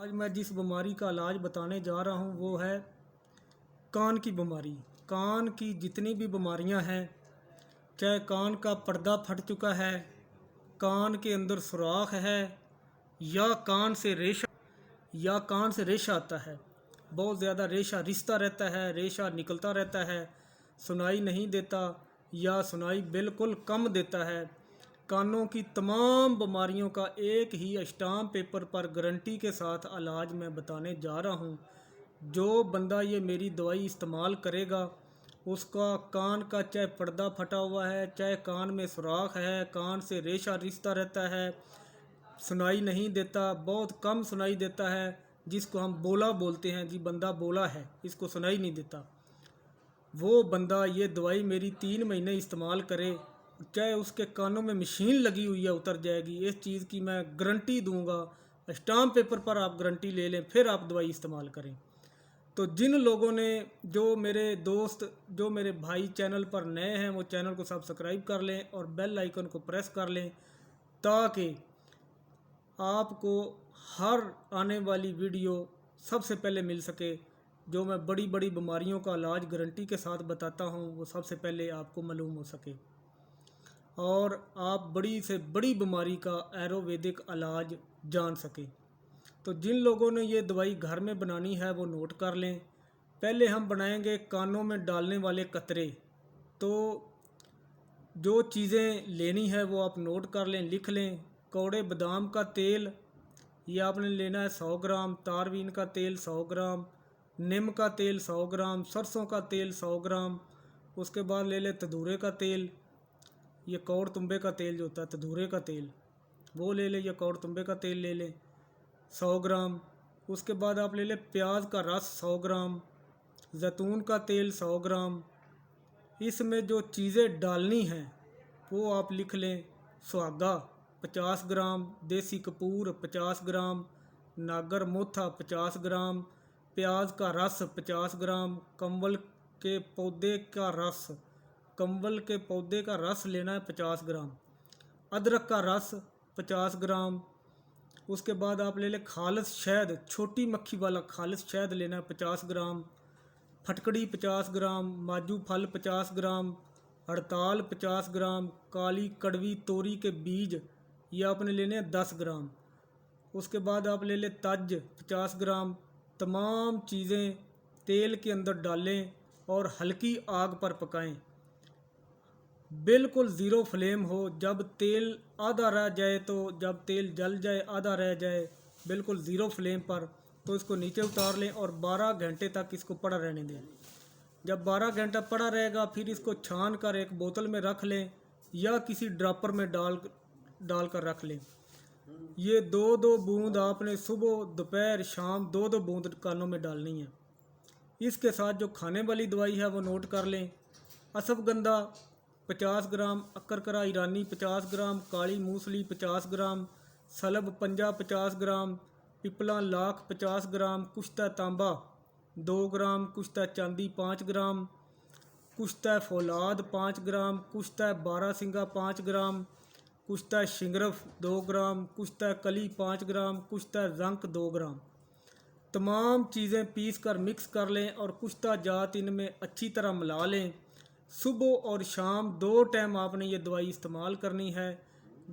आज मैं जिस बीमारी का इलाज बताने जा रहा हूँ वो है कान की बीमारी। कान की जितनी भी बीमारियाँ हैं, चाहे कान का पर्दा फट चुका है, कान के अंदर सुराख है, या कान से रेशा आता है, बहुत ज़्यादा रेशा रिश्ता रहता है, रेशा निकलता रहता है, सुनाई नहीं देता या सुनाई बिल्कुल कम देता है। कानों की तमाम बीमारियों का एक ही स्टाम्प पेपर पर गारंटी के साथ इलाज मैं बताने जा रहा हूँ। जो बंदा ये मेरी दवाई इस्तेमाल करेगा, उसका कान का चाहे पर्दा फटा हुआ है, चाहे कान में सुराख है, कान से रेशा रिश्ता रहता है, सुनाई नहीं देता, बहुत कम सुनाई देता है, जिसको हम बोला बोलते हैं, जी बंदा बोला है, इसको सुनाई नहीं देता, वो बंदा ये दवाई मेरी 3 महीने इस्तेमाल करे, चाहे उसके कानों में मशीन लगी हुई है उतर जाएगी। इस चीज़ की मैं गारंटी दूंगा। स्टाम्प पेपर पर आप गारंटी ले लें, फिर आप दवाई इस्तेमाल करें। तो जिन लोगों ने, जो मेरे दोस्त, जो मेरे भाई चैनल पर नए हैं, वो चैनल को सब्सक्राइब कर लें और बेल आइकन को प्रेस कर लें, ताकि आपको हर आने वाली वीडियो सबसे पहले मिल सके। जो मैं बड़ी बड़ी बीमारियों का इलाज गारंटी के साथ बताता हूँ, वो सबसे पहले आपको मालूम हो सके और आप बड़ी से बड़ी बीमारी का आयुर्वेदिक इलाज जान सकें। तो जिन लोगों ने ये दवाई घर में बनानी है वो नोट कर लें। पहले हम बनाएंगे कानों में डालने वाले कतरे। तो जो चीज़ें लेनी है वो आप नोट कर लें, लिख लें। कौड़े बादाम का तेल, ये आपने लेना है 100 ग्राम, तारवीन का तेल 100 ग्राम, नीम का तेल 100 ग्राम, सरसों का तेल 100 ग्राम। उसके बाद ले लें तदूरे का तेल, ये कौड़ तुम्बे का तेल जो होता है, तदूरे का तेल वो ले लें, या कौड़ तुम्बे का तेल ले लें 100 ग्राम। उसके बाद आप ले लें प्याज का रस 100 ग्राम, जैतून का तेल 100 ग्राम। इसमें जो चीज़ें डालनी हैं वो आप लिख लें। सुहागा 50 ग्राम, देसी कपूर 50 ग्राम, नागर मोथा 50 ग्राम, प्याज का रस 50 ग्राम, कंवल के पौधे का रस लेना है 50 ग्राम, अदरक का रस 50 ग्राम। उसके बाद आप ले लें खालिस शहद, छोटी मक्खी वाला खालिस शहद लेना है 50 ग्राम, फटकड़ी 50 ग्राम, माजू फल 50 ग्राम, हड़ताल 50 ग्राम, काली कड़वी तोरी के बीज ये आपने लेने हैं 10 ग्राम। उसके बाद आप ले लें तज 50 ग्राम। तमाम चीज़ें तेल के अंदर डालें और हल्की आग पर पकाएं, बिल्कुल ज़ीरो फ्लेम हो। जब तेल आधा रह जाए, तो जब तेल जल जाए, आधा रह जाए, बिल्कुल ज़ीरो फ्लेम पर, तो इसको नीचे उतार लें और 12 घंटे तक इसको पड़ा रहने दें। जब 12 घंटा पड़ा रहेगा, फिर इसको छान कर एक बोतल में रख लें या किसी ड्रॉपर में डाल कर रख लें। ये 2-2 बूंद आपने सुबह दोपहर शाम 2-2 बूंद कानों में डालनी है। इसके साथ जो खाने वाली दवाई है वो नोट कर लें। अश्वगंधा 50 ग्राम, अक्करकरा ईरानी 50 ग्राम, काली मूसली 50 ग्राम, सलब पंजा 50 ग्राम, पिपला लाख 50 ग्राम, कुश्ता तांबा 2 ग्राम, कुश्ता चांदी 5 ग्राम, कुश्ता फौलाद 5 ग्राम, कुश्ता बारासिंगा 5 ग्राम, कुश्ता शिंगरफ 2 ग्राम, कुश्ता कली 5 ग्राम, कुश्ता जंक 2 ग्राम। तमाम चीज़ें पीस कर मिक्स कर लें और कुश्ता जात इनमें अच्छी तरह मिला लें। सुबह और शाम 2 टाइम आपने ये दवाई इस्तेमाल करनी है।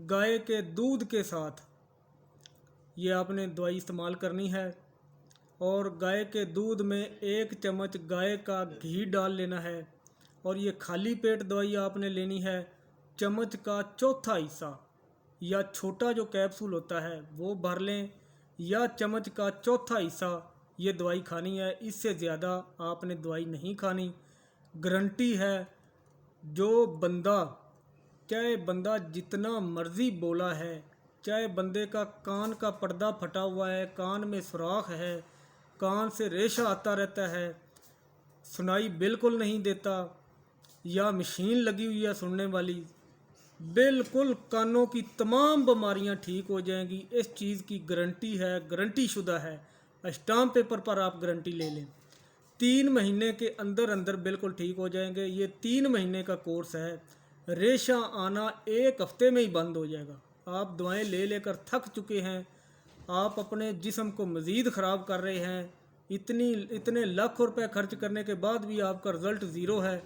गाय के दूध के साथ ये आपने दवाई इस्तेमाल करनी है और गाय के दूध में 1 चम्मच गाय का घी डाल लेना है। और ये खाली पेट दवाई आपने लेनी है। चम्मच का चौथा हिस्सा या छोटा जो कैप्सूल होता है वो भर लें, या चम्मच का चौथा हिस्सा ये दवाई खानी है। इससे ज़्यादा आपने दवाई नहीं खानी। गारंटी है। जो बंदा, चाहे बंदा जितना मर्ज़ी बोला है, चाहे बंदे का कान का पर्दा फटा हुआ है, कान में सुराख है, कान से रेशा आता रहता है, सुनाई बिल्कुल नहीं देता, या मशीन लगी हुई है सुनने वाली, बिल्कुल कानों की तमाम बीमारियां ठीक हो जाएंगी। इस चीज़ की गारंटी है, गारंटी शुदा है। स्टाम्प पेपर पर आप गारंटी ले लें। 3 महीने के अंदर अंदर बिल्कुल ठीक हो जाएंगे। ये 3 महीने का कोर्स है। रेशा आना 1 हफ्ते में ही बंद हो जाएगा। आप दवाएं ले लेकर थक चुके हैं, आप अपने जिस्म को मज़ीद ख़राब कर रहे हैं। इतने लाखों रुपए खर्च करने के बाद भी आपका रिज़ल्ट ज़ीरो है।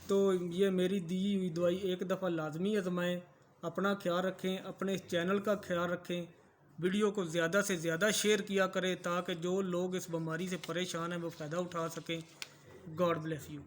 तो ये मेरी दी हुई दवाई एक दफ़ा लाजमी आजमाएं। अपना ख्याल रखें, अपने चैनल का ख्याल रखें, वीडियो को ज़्यादा से ज़्यादा शेयर किया करें ताकि जो लोग इस बीमारी से परेशान हैं वो फ़ायदा उठा सकें। God bless you.